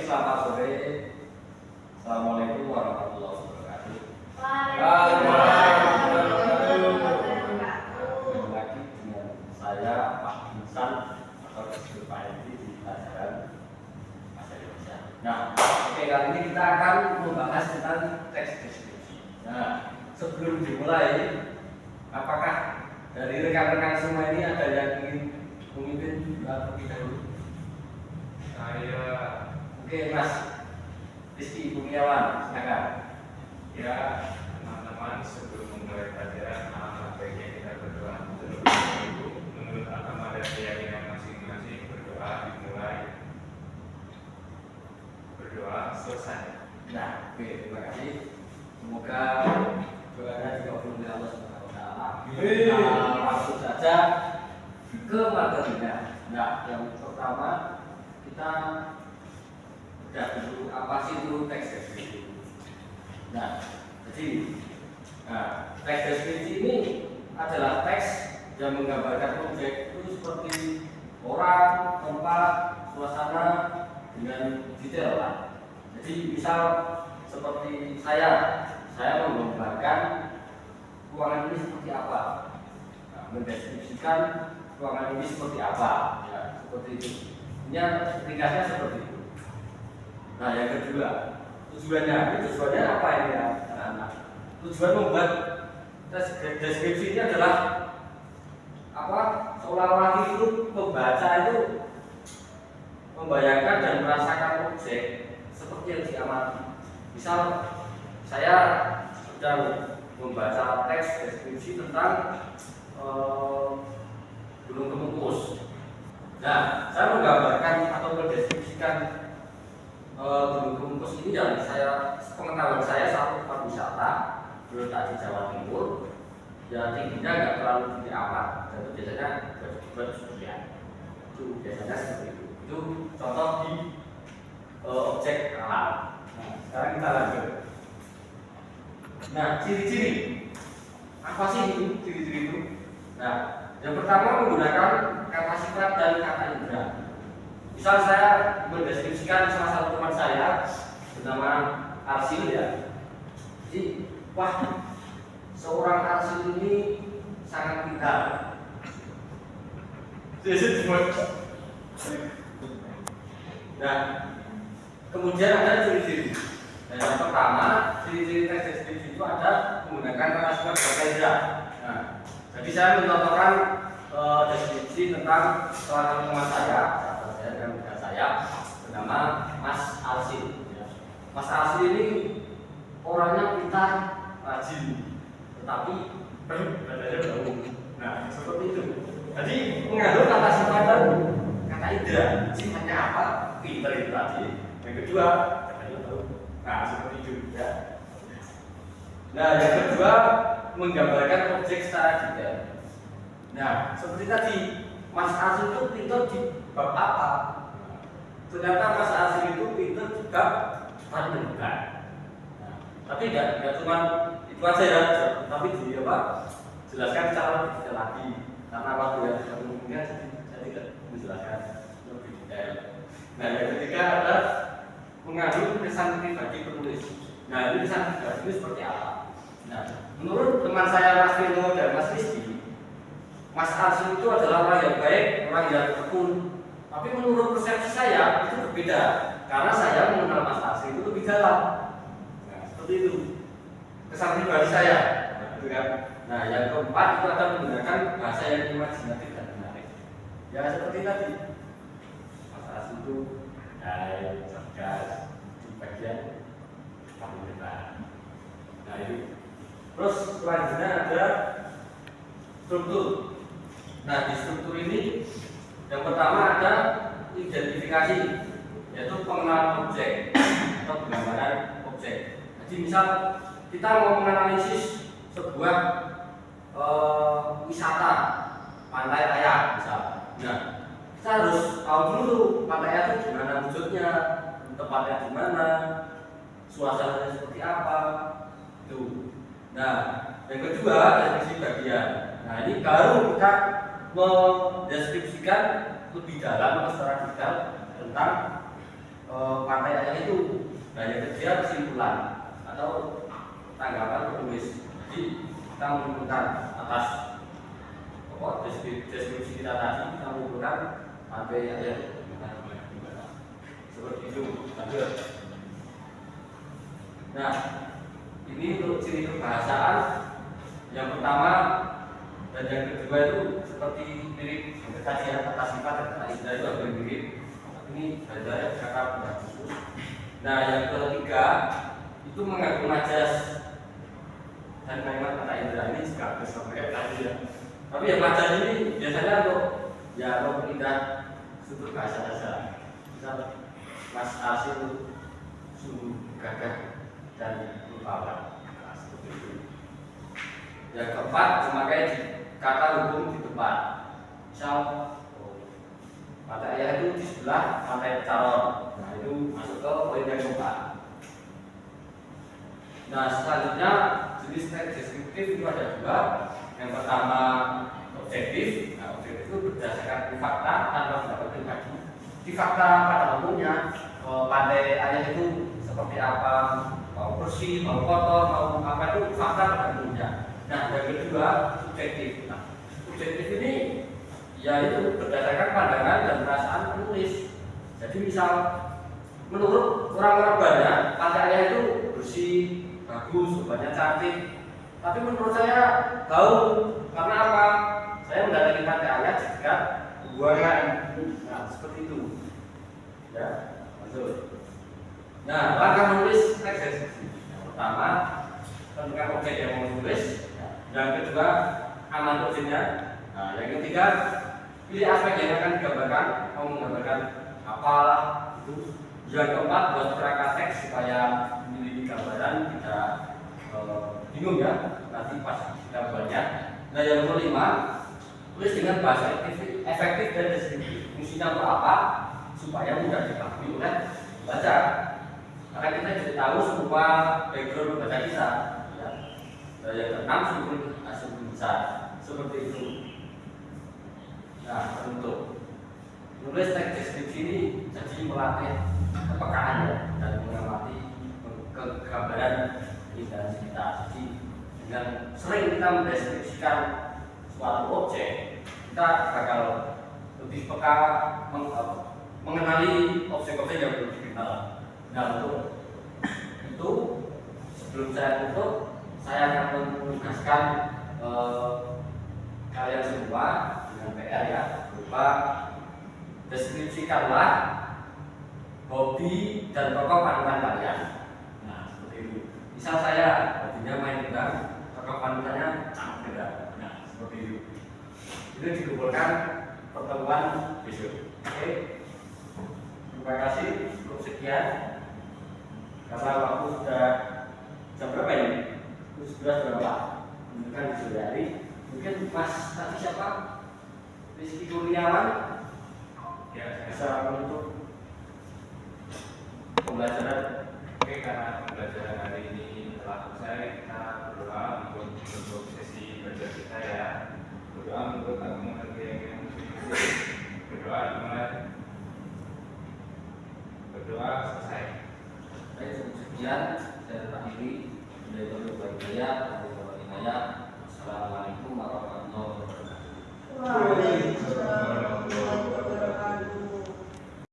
selamat sore. Assalamualaikum warahmatullahi wabarakatuh. Kembali lagi dengan saya Pak Insan atau disebut Pak Edi di pelajaran bahasa Indonesia. Nah, oke, kali ini kita akan membahas tentang teks deskripsi. Nah, sebelum dimulai, apakah dari rekan-rekan semua ini ada yang ingin memimpin terlebih dahulu? Saya. Oke, Mas Rizky Kurniawan, silakan. Ya, teman-teman, sebelum memulai pelajaran, alangkah baiknya kita berdoa terlebih dahulu. Menurut agama dan keyakinan masing-masing, berdoa dimulai, berdoa selesai. Nah, oke, terima kasih. Semoga doanya dikabulkan oleh Allah Subhanahu wa taala. Kita langsung saja ke materinya. Nah, yang pertama kita udah dulu apa sih itu teks deskripsi. Nah, jadi teks deskripsi ini adalah teks yang menggambarkan objek itu seperti orang, tempat, suasana dengan detail lah. Jadi misal seperti saya menggambarkan ruangan ini seperti apa, mendeskripsikan ruangan ini seperti apa, ya, seperti itu. Ini ringkasnya seperti itu. Nah, yang kedua, tujuannya apa ini ya, anak-anak? Tujuan membuat deskripsi ini adalah apa? Seolah-olah itu membaca itu membayangkan dan merasakan objek seperti yang diamati. Misal saya sedang membaca teks deskripsi tentang Gunung Kemukus. Nah, saya menggambarkan atau mendeskripsikan Gunung Kemukus ini yang pengetahuan saya satu tempat wisata terletak di Jawa Timur. Ya, tingginya nggak terlalu tinggi amat, dan itu biasanya buat studian. Itu biasanya seperti itu. Itu contoh di objek alam. Nah, sekarang kita lanjut. Nah, ciri-ciri apa sih itu ciri-ciri itu? Nah, yang pertama menggunakan kata sifat dan kata indera. Misal saya mendeskripsikan salah satu teman saya bernama Arsil ya. Jadi, wah, seorang Arsil ini sangat pintar. Nah, kemudian ada ciri-ciri. Nah, yang pertama, ciri-ciri teks deskripsi itu ada menggunakan kata sifat dan indera. Nah, jadi saya mencontohkan deskripsi tentang salah satu teman saya dan bukan saya bernama Mas Arsil. Mas Arsil ini orangnya pintar, rajin, tetapi badannya bau. Nah, seperti itu. Jadi mengandung kata sifat dan kata indera. Sifatnya apa? Pintar itu tadi. Yang kedua, badannya bau. Nah, seperti itu ya. Nah, yang kedua menggambarkan objek secara detail. Nah, seperti tadi, Mas Arsil itu pintar di bab apa? Ternyata Mas Arsil itu pintar juga menentukan. Nah, tapi tidak cuma itu aja ya, tapi jelaskan secara lebih detail lagi. Karena waktu yang sebelumnya saya tidak menjelaskan lebih detail. Nah, yang ketiga ada mengandung kesan pribadi penulis. Nah, ini kesan pribadi ini seperti apa? Nah, menurut teman saya Mas Firno dan Mas Rizky, Mas Arsil itu adalah orang yang baik, orang yang tekun. Tapi menurut persepsi saya itu berbeda, karena saya mengenal Mas Arsil itu lebih dalam. Nah, seperti itu kesan pribadi saya. Gitu kan? Nah, yang keempat itu ada menggunakan bahasa yang imajinatif dan menarik. Ya seperti tadi, Mas Arsil itu baik, cerdas, di bagian pemerintahan. Nah, itu. Terus selanjutnya ada struktur. Nah, di struktur ini yang pertama ada identifikasi, yaitu pengenalan objek atau penggambaran objek. Jadi misal kita mau menganalisis sebuah wisata Pantai Raya misal. Nah, kita harus tahu dulu Pantai Raya itu gimana wujudnya, tempatnya di mana, suasananya seperti apa. Itu. Nah, yang kedua deskripsi bagian. Nah, ini baru kita mendeskripsikan lebih dalam secara detail tentang pantai Nah yang ketiga kesimpulan atau tanggapan penulis. Jadi kita mengumpulkan atas pokok deskripsi kita tadi, kita mengumpulkan sampai akhir seperti itu. Lanjut. Nah ini untuk ciri kebahasaan yang pertama dan yang kedua itu seperti mirip tadi ya, kata sifat dan kata istilah itu agak mirip. Ini ada kata benda khusus. Nah yang ketiga itu mengaku majas dan memang kata indra ini juga harus sampai tadi ya. Tapi yang majas ini biasanya untuk ya memindah sudut bahasa saja. Misal Mas Asil sungguh gagah dan rupawan. Nah, seperti itu. Yang keempat memakai kata hukum di depan. Misal pantai ayah itu di sebelah pantai Calon. Nah itu masuk ke poin yang keempat. Nah selanjutnya jenis teks deskriptif itu ada dua. Yang pertama objektif. Nah objektif itu berdasarkan fakta tanpa pendapat pribadi. Di fakta pada umumnya pantai ayah itu seperti apa, mau bersih, mau kotor, mau apa itu fakta pada umumnya. Nah yang kedua subjektif. Nah subjektif ini ya itu berdasarkan pandangan dan perasaan penulis. Jadi misal menurut orang-orang banyak pantai ayah itu bersih, bagus, banyak cantik. Tapi menurut saya tahu karena apa? Saya mendatangi pantai ayah jika buaya. Nah seperti itu. Ya, lanjut. Nah langkah menulis teks deskripsi. Yang pertama tentukan objek yang mau ditulis. Yang kedua aman objeknya. Nah yang ketiga pilih aspek yang akan digambarkan, mau menggambarkan apalah itu. Yang keempat buat kerangka teks supaya memiliki gambaran tidak bingung ya nanti pas gambarnya. Nah yang kelima tulis dengan bahasa efektif dan deskriptif. Fungsinya untuk apa? Supaya mudah dipahami oleh pembaca. Karena kita jadi tahu semua background pembaca kita. Ya. Nah yang keenam sumber besar seperti itu. Nah, untuk menulis teks deskripsi ini jadi melatih kepekaan ya, dan mengamati kegambaran identitas. Jadi dengan sering kita mendeskripsikan suatu objek, kita bakal lebih peka mengenali objek-objek yang belum dikenal. Nah, untuk itu sebelum saya tutup, saya akan menugaskan kalian semua PR ya, berupa deskripsikanlah hobi dan tokoh panutan kalian. Nah seperti itu. Misal saya hobinya main gitar, tokoh panutannya Cang Gendra. Nah seperti itu. Ini dikumpulkan pertemuan besok. Oke. Terima kasih. Cukup sekian. Karena waktu sudah jam berapa ini? Sudah berapa? Menunjukkan di sore hari. Mungkin Mas tadi siapa? Rizky Kurniawan Ya, bisa menutup pembelajaran. Oke, karena pembelajaran hari ini telah selesai, kita berdoa untuk sesi belajar kita ya. Berdoa menurut agama keyakinan Muslim. Berdoa dimulai. Berdoa selesai. Baik, sekian saya akhiri. Dari Bapak Assalamualaikum warahmatullahi wabarakatuh. Waalaikumsalam.